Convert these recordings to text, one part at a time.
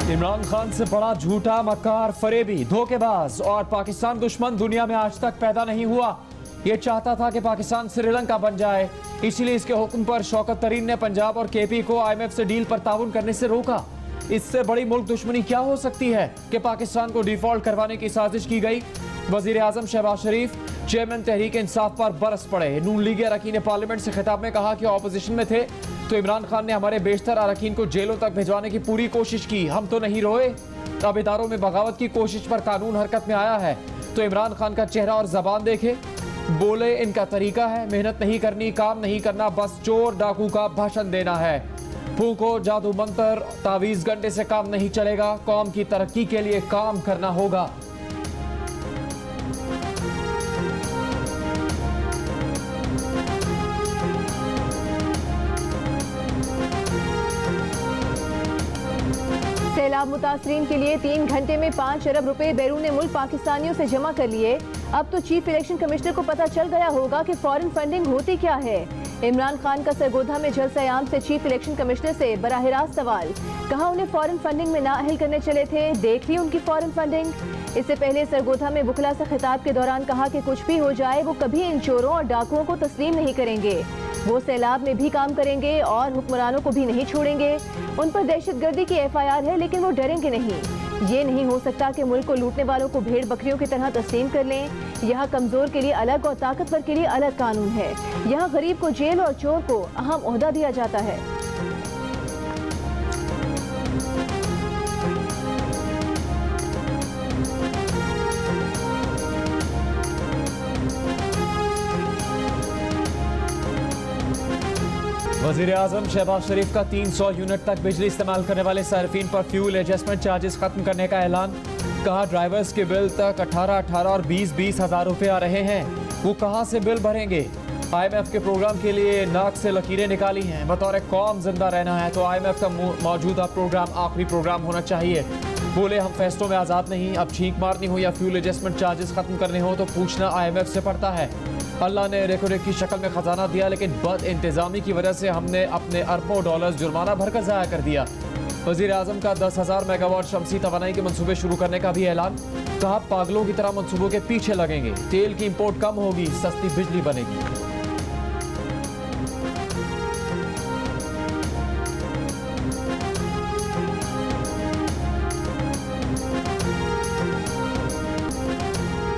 इमरान खान से बड़ा झूठा, मक्कार, फरेबी, धोखेबाज और पाकिस्तान दुश्मन दुनिया में आज तक पैदा नहीं हुआ। ये चाहता था कि पाकिस्तान श्रीलंका बन जाए, इसलिए इसके हुक्म पर शौकत तरीन ने पंजाब और केपी को IMF से डील पर ताउन करने से रोका। इससे बड़ी मुल्क दुश्मनी क्या हो सकती है कि पाकिस्तान को डिफॉल्ट करवाने की साजिश की गई। वजीर आजम शहबाज शरीफ चेयरमैन तहरीक इंसाफ पर बरस पड़े। नून लीग अरकान पार्लियामेंट से खिताब में कहा कि ऑपोजिशन में थे तो इमरान खान ने हमारे बेशतर अरकान को जेलों तक भिजवाने की पूरी कोशिश की, हम तो नहीं रोए। अब इदारों में बगावत की कोशिश पर कानून हरकत में आया है तो इमरान खान का चेहरा और जबान देखे। बोले इनका तरीका है, मेहनत नहीं करनी, काम नहीं करना, बस चोर डाकू का भाषण देना है। फूको जादू मंत्र, तावीज गंडे से काम नहीं चलेगा, कौम की तरक्की के लिए काम करना होगा। सैलाब मुतासरीन के लिए 3 घंटे में 5 अरब रुपए बैरून मुल्क पाकिस्तानियों से जमा कर लिए। अब तो चीफ इलेक्शन कमिश्नर को पता चल गया होगा कि फॉरेन फंडिंग होती क्या है। इमरान खान का सरगोधा में जलसा-ए-आम से चीफ इलेक्शन कमिश्नर से बराह रास्त सवाल, कहा उन्हें फॉरेन फंडिंग में नाअहल करने चले थे, देख ली उनकी फॉरेन फंडिंग। इससे पहले सरगोधा में बुखला से खिताब के दौरान कहा कि कुछ भी हो जाए वो कभी इन चोरों और डाकुओं को तस्लीम नहीं करेंगे। वो सैलाब में भी काम करेंगे और हुक्मरानों को भी नहीं छोड़ेंगे। उन पर दहशतगर्दी की FIR है लेकिन वो डरेंगे नहीं। ये नहीं हो सकता कि मुल्क को लूटने वालों को भेड़ बकरियों की तरह तस्लीम कर लें। यहाँ कमजोर के लिए अलग और ताकतवर के लिए अलग कानून है। यहाँ गरीब को जेल और चोर को अहम ओहदा दिया जाता है। वजीर आजम शहबाज शरीफ का 300 यूनिट तक बिजली इस्तेमाल करने वाले सार्फिन पर फ्यूल एडजस्टमेंट चार्जेस खत्म करने का ऐलान। कहा ड्राइवर्स के बिल तक 18 और 20 हज़ार रुपए आ रहे हैं, वो कहां से बिल भरेंगे। IMF के प्रोग्राम के लिए नाक से लकीरें निकाली हैं। बतौर कौम जिंदा रहना है तो IMF का मौजूदा प्रोग्राम आखिरी प्रोग्राम होना चाहिए। बोले हम फैसलों में आज़ाद नहीं, अब छींक मारनी हो या फ्यूल एडजस्टमेंट चार्जेस खत्म करने हो तो पूछना IMF से पड़ता है। अल्लाह ने रेको की शक्ल में खजाना दिया लेकिन बद इंतजामी की वजह से हमने अपने अरबों डॉलर्स जुर्माना भरकर ज़ाया कर दिया। वज़ीर आज़म का 10,000 मेगावाट शमसी तवानाई के मंसूबे शुरू करने का भी ऐलान। कहा पागलों की तरह मंसूबों के पीछे लगेंगे, तेल की इंपोर्ट कम होगी, सस्ती बिजली बनेगी।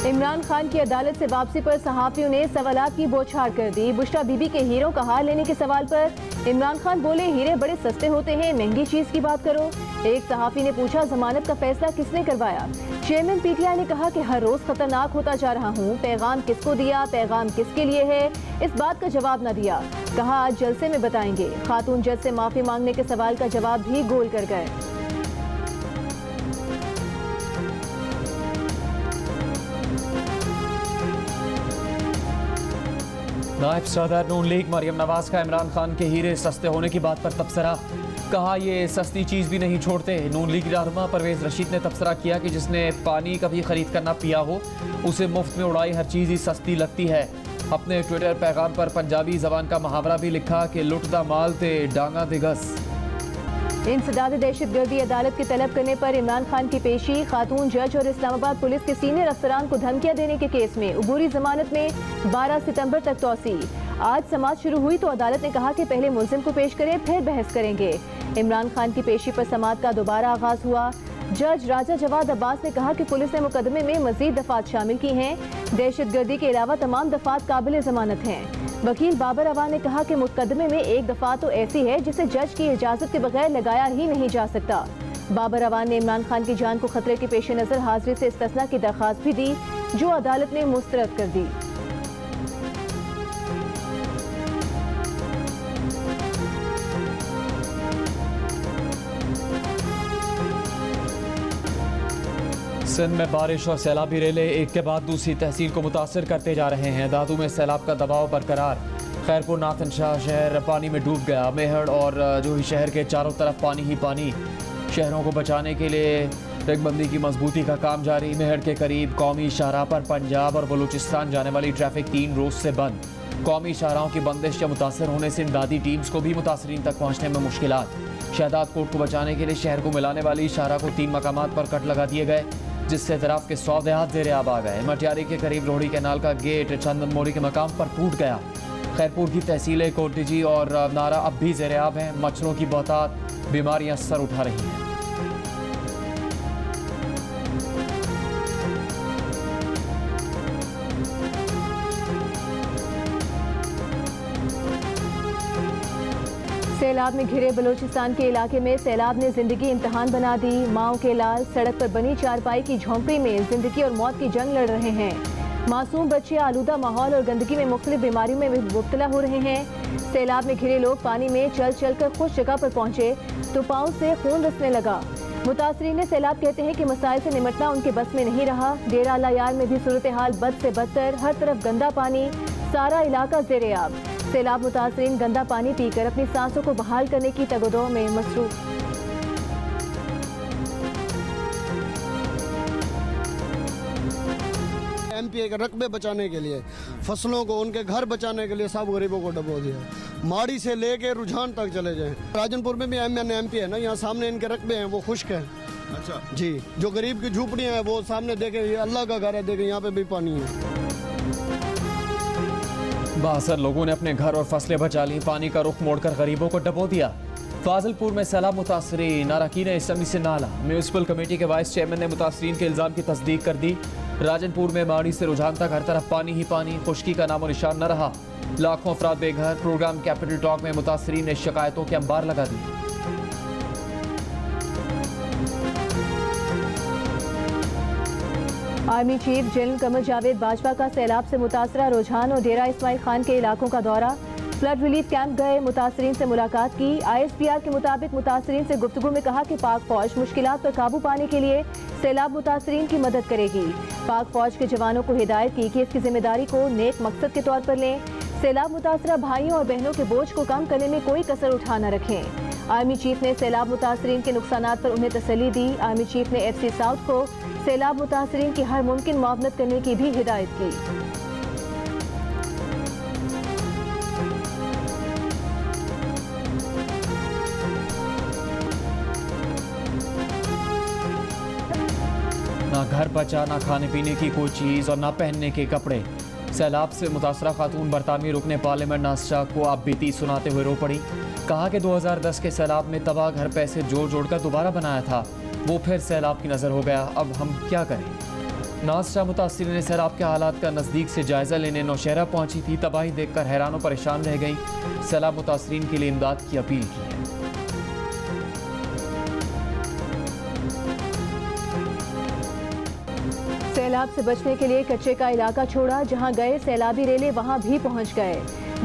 इमरान खान की अदालत से वापसी पर सहाफियों ने सवालात की बौछार कर दी। बुशरा बीबी के हीरों का हाल लेने के सवाल पर इमरान खान बोले हीरे बड़े सस्ते होते हैं, महंगी चीज की बात करो। एक सहाफी ने पूछा जमानत का फैसला किसने करवाया। चेयरमैन PTI ने कहा कि हर रोज खतरनाक होता जा रहा हूँ, पैगाम किसको दिया, पैगाम किसके लिए है, इस बात का जवाब न दिया। कहा आज जलसे में बताएंगे। खातून जज से माफी मांगने के सवाल का जवाब भी गोल कर गए। नायब सदर नून लीग मरियम नवाज का इमरान खान के हीरे सस्ते होने की बात पर तबसरा। कहा ये सस्ती चीज़ भी नहीं छोड़ते। नून लीग रहनुमा परवेज रशीद ने तबसरा किया कि जिसने पानी कभी खरीद कर ना पिया हो उसे मुफ्त में उड़ाई हर चीज़ ही सस्ती लगती है। अपने ट्विटर पैगाम पर पंजाबी जबान का मुहावरा भी लिखा कि लुटदा माल ते डांगा दिगस। इंसदाद दहशतगर्दी अदालत की तलब करने पर इमरान खान की पेशी। खातून जज और इस्लामाबाद पुलिस के सीनियर अफसरान को धमकियां देने के केस में उबूरी जमानत में 12 सितंबर तक तौसी। आज समाअत शुरू हुई तो अदालत ने कहा कि पहले मुलजिम को पेश करें फिर बहस करेंगे। इमरान खान की पेशी पर समाअत का दोबारा आगाज हुआ। जज राजा जवाद अब्बास ने कहा कि पुलिस ने मुकदमे में मजीद दफात शामिल की हैं। दहशतगर्दी के अलावा तमाम दफात काबिल जमानत हैं। वकील बाबर अवान ने कहा कि मुकदमे में एक दफा तो ऐसी है जिसे जज की इजाजत के बगैर लगाया ही नहीं जा सकता। बाबर अवान ने इमरान खान की जान को खतरे के पेश नजर हाजिरी से इस्तिस्ना की दरख्वास्त भी दी जो अदालत ने मुस्तरद कर दी। सिंध में बारिश और सैलाबी रेले एक के बाद दूसरी तहसील को मुतासर करते जा रहे हैं। दादू में सैलाब का दबाव बरकरार। खैरपुर नाथन शाह शहर पानी में डूब गया। मेहड़ और जोही शहर के चारों तरफ पानी ही पानी। शहरों को बचाने के लिए रेगबंदी की मजबूती का काम जारी। मेहड़ के करीब कौमी शाहराह पर पंजाब और बलूचिस्तान जाने वाली ट्रैफिक 3 रोज से बंद। कौमी शाहराहों की बंदिश या मुतासर होने से इमदादी टीम्स को भी मुतासरीन तक पहुँचने में मुश्किलात। शहदाद कोट को बचाने के लिए शहर को मिलाने वाली शाहरा को 3 मकामात पर कट लगा दिए गए, जिससे तरफ के 100 देहात ज़ेर आब आ गए। मटियारी के करीब रोहड़ी कैनाल का गेट चंदन मोरी के मकाम पर टूट गया। खैरपुर की तहसीलें कोटडीजी और नारा अब भी ज़ेर आब हैं। मच्छरों की बहुतात बीमारियां सर उठा रही हैं। सैलाब में घिरे बलूचिस्तान के इलाके में सैलाब ने जिंदगी इम्तिहान बना दी। माओ के लाल सड़क पर बनी चारपाई की झोंपड़ी में जिंदगी और मौत की जंग लड़ रहे हैं। मासूम बच्चे आलूदा माहौल और गंदगी में मुख्तलिफ बीमारियों में मुब्तला हो रहे हैं। सैलाब में घिरे लोग पानी में चल चल कर खुश जगह पर पहुंचे तो पाँव से खून रिसने लगा। मुतासरीन सैलाब कहते हैं कि मसाइल से निमटना उनके बस में नहीं रहा। डेरा अल्लाह यार में भी सूरत हाल बद से बदतर, हर तरफ गंदा पानी, सारा इलाका ज़ेर आब। सैलाब मुतासरीन गंदा पानी पीकर अपनी सांसों को बहाल करने की तगदो में मसरूफ। एमपीए के रकबे बचाने के लिए, फसलों को, उनके घर बचाने के लिए सब गरीबों को डबो दिया। माड़ी से लेके रुझान तक चले जाएं। राजनपुर में भी एमपी है ना, यहाँ सामने इनके रकबे हैं वो खुश्क हैं। अच्छा जी, जो गरीब की झूपड़ियाँ हैं वो सामने देखे, ये अल्लाह का घर है, देखे यहाँ पे भी पानी है। बासर लोगों ने अपने घर और फसलें बचा ली। पानी का रुख मोड़कर गरीबों को डबो दिया। फाजिलपुर में सैलाब मुतासरीन, अरकान असम्बली से नाला। म्यूनसिपल कमेटी के वाइस चेयरमैन ने मुतासरीन के इल्जाम की तस्दीक कर दी। राजनपुर में माड़ी से रुझान तक हर तरफ पानी ही पानी, खुश्की का नामो निशान न रहा। लाखों अफराद बेघर। प्रोग्राम कैपिटल टॉक में मुतासरीन ने शिकायतों के अंबार लगा दी। Army chief general Qamar Javed Bajwa का सैलाब से मुतासरा रुझान और डेरा इस्माइल खान के इलाकों का दौरा। फ्लड रिलीफ कैंप गए, मुतासरीन से मुलाकात की। ISPR के मुताबिक मुतासरीन से गुफ्तगू में कहा कि पाक फौज मुश्किलात पर काबू पाने के लिए सैलाब मुतासरीन की मदद करेगी। पाक फौज के जवानों को हिदायत की कि इसकी जिम्मेदारी को नेक मकसद के तौर पर लें। सैलाब मुतासरा भाइयों और बहनों के बोझ को कम करने में कोई कसर उठा न रखें। आर्मी चीफ ने सैलाब मुतासरीन के नुकसानात पर उन्हें तसल्ली दी। आर्मी चीफ ने FC साउथ को सैलाब मुतासरीन की हर मुमकिन मुआवनत करने की भी हिदायत की। ना घर बचा, ना खाने पीने की कोई चीज़ और ना पहनने के कपड़े। सैलाब से मुतासरा खातून बरतानवी रुकने पार्लियामेंट नास्चा को आप बीती सुनाते हुए रो पड़ी। कहा कि 2010 के सैलाब में तबाह घर पैसे जोड़ जोड़ कर दोबारा बनाया था, वो फिर सैलाब की नज़र हो गया। अब हम क्या करें। नास्चा मुतासरीन ने सैलाब के हालात का नज़दीक से जायज़ा लेने नौशहरा पहुंची थी। तबाही देखकर हैरान और परेशान रह गई। सैलाब मुतासरीन के लिए इमदाद की अपील की है। सैलाब से बचने के लिए कच्चे का इलाका छोड़ा। जहां गए सैलाबी रेले वहां भी पहुंच गए।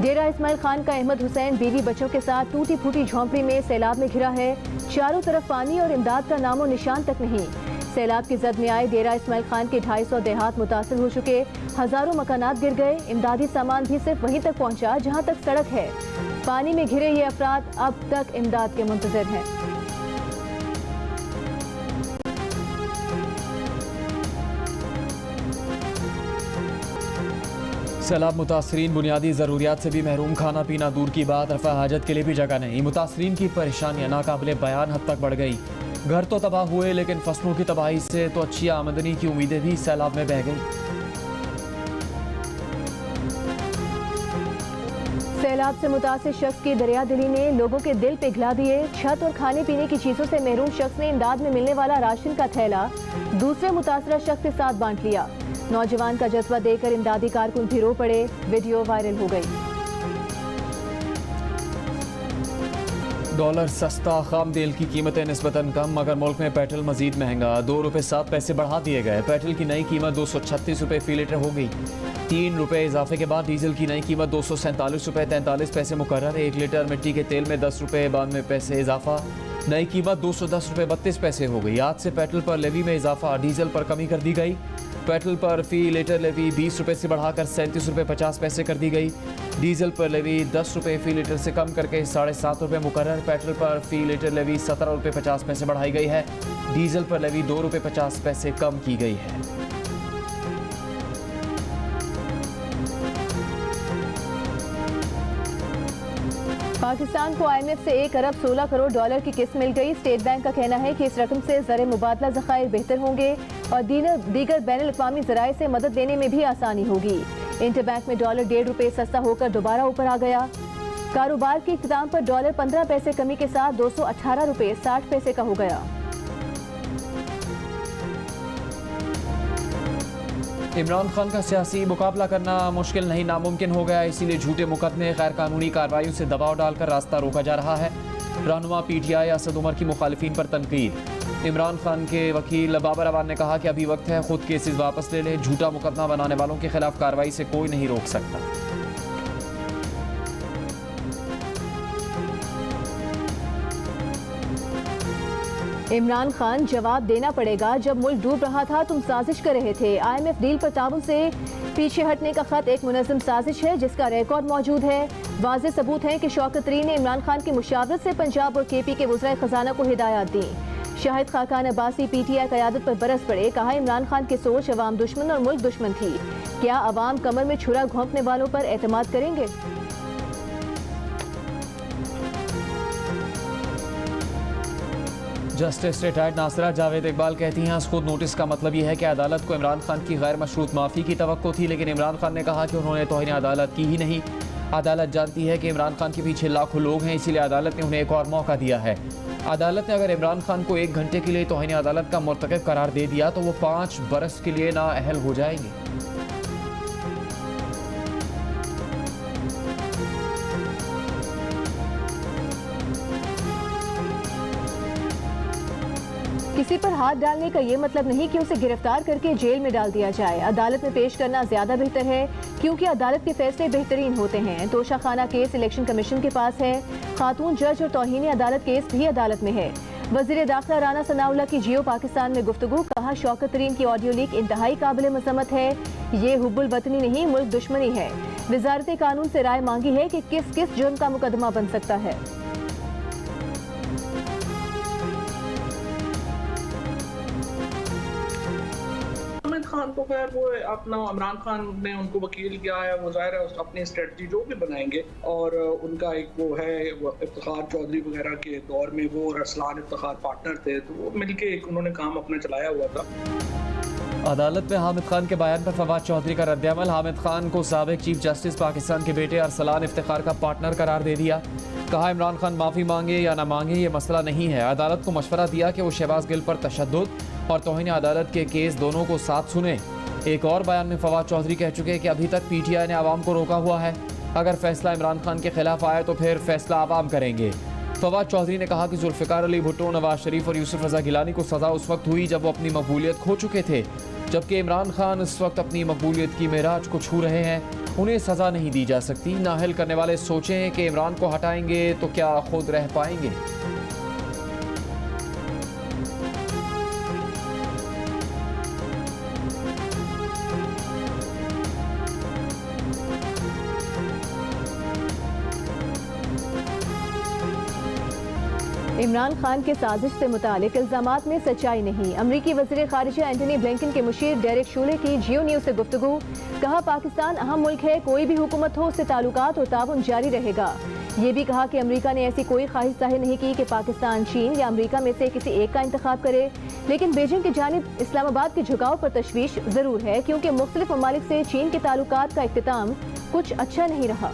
डेरा इस्माइल खान का अहमद हुसैन बीवी बच्चों के साथ टूटी फूटी झोंपड़ी में सैलाब में घिरा है। चारों तरफ पानी और इमदाद का नामो निशान तक नहीं। सैलाब की जद में आए डेरा इस्माइल खान के 250 देहात मुतासर हो चुके। हजारों मकानात गिर गए। इमदादी सामान भी सिर्फ वहीं तक पहुंचा जहां तक सड़क है। पानी में घिरे ये अफराद अब तक इमदाद के मुंतजर हैं। सैलाब मुतासरीन बुनियादी ज़रूरियात से भी महरूम। खाना पीना दूर की बात, रफ़ा हाजत के लिए भी जगह नहीं। मुतासरीन की परेशानियां नाकाबिले बयान हद तक बढ़ गई। घर तो तबाह हुए, लेकिन फसलों की तबाही से तो अच्छी आमदनी की उम्मीदें भी सैलाब में बह गई। सैलाब से मुतासिर शख्स की दरिया दिली ने लोगों के दिल पिघला दिए। छत और खाने पीने की चीजों से महरूम शख्स ने इमदाद में मिलने वाला राशन का थैला दूसरे मुतासरा शख्स के साथ बांट लिया। नौजवान का जज्बा देखकर इमदादी कारकुन भी रो पड़े। वीडियो वायरल हो गई। डॉलर सस्ता, खाम तेल की कीमतें निस्बतन कम, मगर मुल्क में पेट्रोल मजीद महंगा। 2 रुपये 7 पैसे बढ़ा दिए गए। पेट्रोल की नई कीमत 236 रुपये फी लीटर हो गई। 3 रुपये इजाफे के बाद डीजल की नई कीमत 247 रुपये 43 पैसे मुकर्रर। 1 लीटर मिट्टी के तेल में 10 रुपये 92 पैसे इजाफा। नई कीमत 210 रुपये 32 पैसे हो गई। आज से पेट्रोल पर लेवी में इजाफा, डीजल पर कमी कर दी गई। पेट्रोल पर फी लीटर लेवी 20 रुपये से बढ़ाकर 37 रुपये 50 पैसे कर दी गई। डीजल पर लेवी 10 रुपये फी लीटर से कम करके 7.5 रुपये मुकर्रर। पेट्रोल पर फी लीटर लेवी 17 रुपये 50 पैसे बढ़ाई गई है। डीजल पर लेवी 2 रुपये 50 पैसे कम की गई है। पाकिस्तान को IMF से 1 अरब 16 करोड़ डॉलर की किस्त मिल गई। स्टेट बैंक का कहना है कि इस रकम से ज़र मुबादला ज़खायर बेहतर होंगे और दीगर बैनुल-अक़वामी ज़राए से मदद देने में भी आसानी होगी। इंटर बैंक में डॉलर 1.5 रुपये सस्ता होकर दोबारा ऊपर आ गया। कारोबार के इख्तिताम पर डॉलर 15 पैसे कमी के साथ 218 रुपये 60 पैसे का हो गया। इमरान खान का सियासी मुकाबला करना मुश्किल नहीं नामुमकिन हो गया, इसीलिए झूठे मुकदमे गैर कानूनी कार्रवाइयों से दबाव डालकर रास्ता रोका जा रहा है। रहनुमा PTI असद उमर की मुखालिफिन पर तनकीद। इमरान खान के वकील बाबर अवान ने कहा कि अभी वक्त है, खुद केसेस वापस ले लें, झूठा मुकदमा बनाने वालों के खिलाफ कार्रवाई से कोई नहीं रोक सकता। इमरान खान, जवाब देना पड़ेगा। जब मुल्क डूब रहा था तुम साजिश कर रहे थे। IMF डील पर ताबन से पीछे हटने का खत एक मुनज़्ज़म साजिश है जिसका रिकॉर्ड मौजूद है। वाज़ेह सबूत है कि शौकत तरीन ने इमरान खान की मुशावरत से पंजाब और KP के वज़राए ख़जाना को हिदायत दी। शाहिद खाकान अब्बासी PTI क़यादत पर बरस पड़े। कहा इमरान खान की सोच अवाम दुश्मन और मुल्क दुश्मन थी। क्या अवाम कमर में छुरा घोंपने वालों पर एतमाद करेंगे? जस्टिस रिटायर्ड नासिरा जावेद इकबाल कहती हैं, खुद नोटिस का मतलब यह है कि अदालत को इमरान खान की गैर मशरूत माफ़ी की तवक्को थी, लेकिन इमरान खान ने कहा कि उन्होंने तौहीन अदालत की ही नहीं। अदालत जानती है कि इमरान खान के पीछे लाखों लोग हैं, इसीलिए अदालत ने उन्हें एक और मौका दिया है। अदालत ने अगर इमरान खान को 1 घंटे के लिए तौहीन अदालत का मुर्तकब करार दे दिया तो वो 5 बरस के लिए नाअहल हो जाएंगे। किसी पर हाथ डालने का ये मतलब नहीं कि उसे गिरफ्तार करके जेल में डाल दिया जाए। अदालत में पेश करना ज्यादा बेहतर है क्योंकि अदालत के फैसले बेहतरीन होते हैं। तोशाखाना केस इलेक्शन कमीशन के पास है। खातून जज और तौहीन अदालत केस भी अदालत में है। वज़ीर दाखिला राना सनाउल्लाह की जियो पाकिस्तान में गुफ्तगू। कहा शौकत तरीन की ऑडियो लीक इंतहाई काबिल मज़म्मत है। ये हुब्बुल वतनी नहीं मुल्क दुश्मनी है। वज़ारत कानून से राय मांगी है कि किस किस जुर्म का मुकदमा बन सकता है। खान तो खैर वो अपना इमरान खान ने उनको वकील किया है, वो जाहिर है अपनी स्ट्रेटजी जो भी बनाएंगे और उनका एक वो है इफ्तिखार चौधरी वगैरह के दौर में वो और अरसलान इफ्तिखार पार्टनर थे, तो वो मिलके एक उन्होंने काम अपना चलाया हुआ था। अदालत में हामिद खान के बयान पर फवाद चौधरी का रद्द-ए-अमल। हामिद खान को साबिक चीफ जस्टिस पाकिस्तान के बेटे अरसलान इफ्तिखार का पार्टनर करार दे दिया। कहा इमरान खान माफ़ी मांगे या ना मांगे ये मसला नहीं है। अदालत को मशवरा दिया कि वो शहबाज गिल पर तशद्दुद और तौहीन अदालत के केस दोनों को साथ सुने। एक और बयान में फवाद चौधरी कह चुके हैं कि अभी तक PTI ने आवाम को रोका हुआ है। अगर फैसला इमरान खान के खिलाफ आए तो फिर फैसला आवाम करेंगे। फवाद चौधरी ने कहा कि जुल्फ़िकार अली भुट्टो, नवाज शरीफ और यूसुफ रज़ा गिलानी को सज़ा उस वक्त हुई जब वो अपनी मकबूलियत खो चुके थे, जबकि इमरान खान इस वक्त अपनी मकबूलियत की मेराज को छू रहे हैं। उन्हें सज़ा नहीं दी जा सकती। नाअहल करने वाले सोचें कि इमरान को हटाएंगे तो क्या खुद रह पाएंगे। इमरान खान के साजिश से मुतालिक इल्जामात में सच्चाई नहीं। अमरीकी वज़ीर ख़ारिजा एंटनी ब्लिंकन के मुशीर डेरेक शूले की जियो न्यूज़ से गुफ्तगू। कहा पाकिस्तान अहम मुल्क है, कोई भी हुकूमत हो उससे ताल्लुकात और ताउन जारी रहेगा। ये भी कहा कि अमरीका ने ऐसी कोई ख्वाहिश जाहिर नहीं की कि पाकिस्तान चीन या अमरीका में से किसी एक का इंतखाब करे, लेकिन बीजिंग की जानिब इस्लामाबाद के झुकाव पर तशवीश ज़रूर है क्योंकि मुख्तलिफ ममालिक से चीन के ताल्लुकात का इख्तिताम कुछ अच्छा नहीं रहा।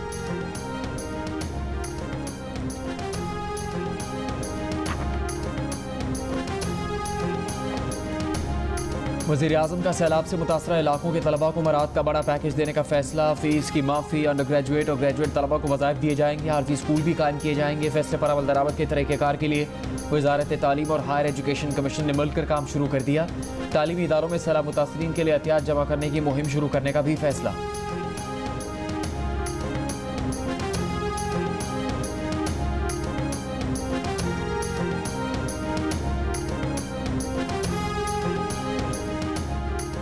वज़ीर-ए-आज़म का सैलाब से मुतासरा इलाकों के तलबा को मराद का बड़ा पैकेज देने का फैसला। फ़ीस की माफ़ी, अंडर ग्रेजुएट और ग्रेजुएट तलबा को वज़ाइफ दिए जाएंगे। आरजी स्कूल भी कायम किए जाएंगे। फैसले पर अमल दरामद के तरीक़ेकार के लिए वज़ारत तालीम और हायर एजुकेशन कमीशन ने मिलकर काम शुरू कर दिया। तालीमी इदारों में सैलाब मुतासरीन के लिए एहतियात जमा करने की मुहिम शुरू करने का भी फैसला।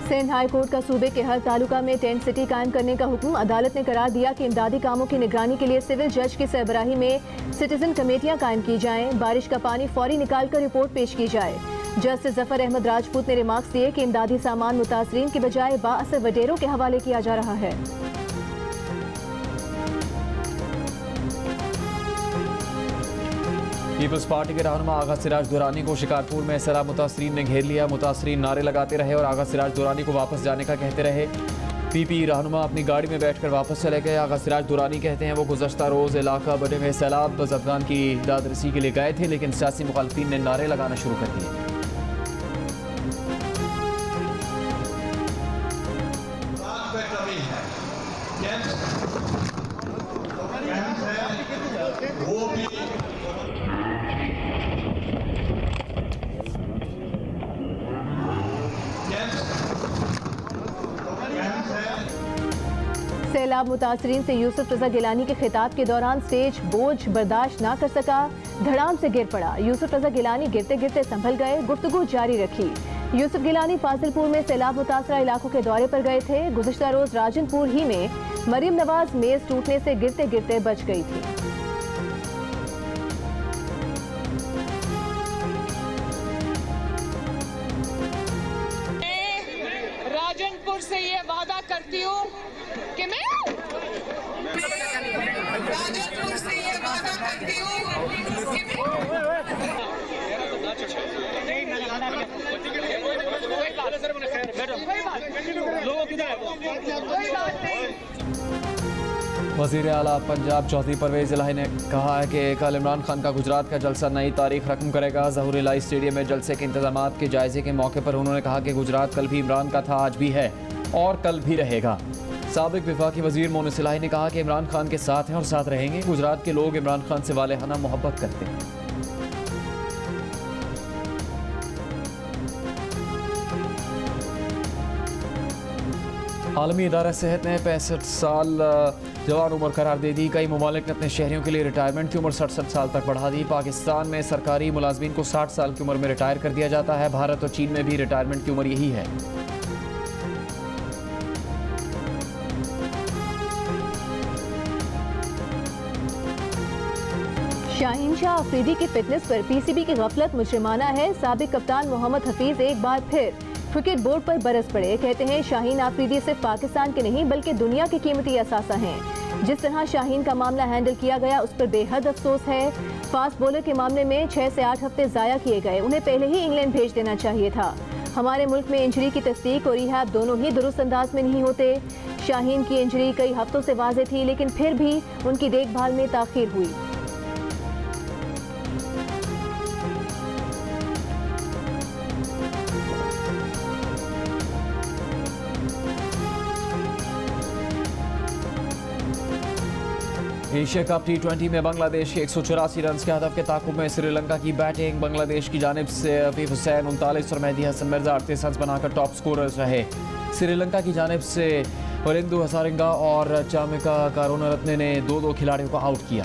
सिंध हाई कोर्ट का सूबे के हर तालुका में टेंट सिटी कायम करने का हुक्म। अदालत ने करार दिया कि इमदादी कामों की निगरानी के लिए सिविल जज की सरबराही में सिटीजन कमेटियां कायम की जाएं। बारिश का पानी फौरी निकालकर रिपोर्ट पेश की जाए। जस्टिस जफर अहमद राजपूत ने रिमार्क्स दिए कि इमदादी सामान मुतासरीन के बजाय बाअसर वडेरों के हवाले किया जा रहा है। पीपल्स पार्टी के रहनुमा आगा सिराज दुरानी को शिकारपुर में सैलाब मुतासरीन ने घेर लिया। मुतासरीन नारे लगाते रहे और आगा सिराज दुरानी को वापस जाने का कहते रहे। पीपी रहनुमा अपनी गाड़ी में बैठकर वापस चले गए। आगा सिराज दुरानी कहते हैं वो गुज़श्ता रोज़ इलाका बने हुए सैलाब ज़दगान की दादरसी के लिए गए थे, लेकिन सियासी मुखालफीन ने नारे लगाना शुरू कर दिए। सैलाब मुतासरीन से यूसुफ रजा गिलानी के खिताब के दौरान स्टेज बोझ बर्दाश्त ना कर सका, धड़ाम से गिर पड़ा। यूसुफ रजा गिलानी गिरते गिरते संभल गए, गुफ्तगू जारी रखी। यूसुफ गिलानी फाजिलपुर में सैलाब मुतासरा इलाकों के दौरे पर गए थे। गुज़श्ता रोज राजनपुर ही में मरीम नवाज मेज टूटने से गिरते गिरते बच गई थी। राजनपुर से ये वादा करती हूँ कि मैं राजनपुर से ये वादा करती हूँ कि वज़ीर आला पंजाब चौधरी परवेज इलाही ने कहा है कि कल इमरान खान का गुजरात का जलसा नई तारीख रकम करेगा। ज़हूर इलाही स्टेडियम में जलसे के इंतजामात के जायजे के मौके पर उन्होंने कहा कि गुजरात कल भी इमरान का था, आज भी है और कल भी रहेगा। साबिक वफाकी वज़ीर मोनिस इलाही ने कहा कि इमरान खान के साथ हैं और साथ रहेंगे। गुजरात के लोग इमरान खान से वालेहाना मोहब्बत करते हैं। आलमी इदारा सेहत ने 65 साल जवान उम्र करार दे दी। कई ममालिक ने अपने शहरियों के लिए रिटायरमेंट की उम्र 67 साल तक बढ़ा दी। पाकिस्तान में सरकारी मुलाजमीन को 60 साल की उम्र में रिटायर कर दिया जाता है। भारत और चीन में भी रिटायरमेंट की उम्र यही है। शाहीन शाह अफरीदी की फिटनेस पर पीसीबी की गफलत मुजरिमाना है। साबिक कप्तान मोहम्मद हफीज एक बार फिर क्रिकेट बोर्ड पर बरस पड़े। कहते हैं शाहीन आफरीदी सिर्फ पाकिस्तान के नहीं बल्कि दुनिया के कीमती असासा हैं। जिस तरह शाहीन का मामला हैंडल किया गया उस पर बेहद अफसोस है। फास्ट बॉलर के मामले में 6 से 8 हफ्ते ज़ाया किए गए। उन्हें पहले ही इंग्लैंड भेज देना चाहिए था। हमारे मुल्क में इंजरी की तस्दीक और रिहैब दोनों ही दुरुस्त अंदाज में नहीं होते। शाहीन की इंजरी कई हफ्तों से वाज़ेह थी, लेकिन फिर भी उनकी देखभाल में ताख़ीर हुई। एशिया कप T20 में बांग्लादेश के 184 रन के हदफ के ताकुब में श्रीलंका की बैटिंग। बांग्लादेश की जानिब से अफीफ हुसैन 39 और मेहदी हसन मिर्जा 38 रन बनाकर टॉप स्कोरर्स रहे। श्रीलंका की जानिब से वरिंदु हसारिंगा और चामिका कारुनारत्ने ने 2-2 खिलाड़ियों को आउट किया।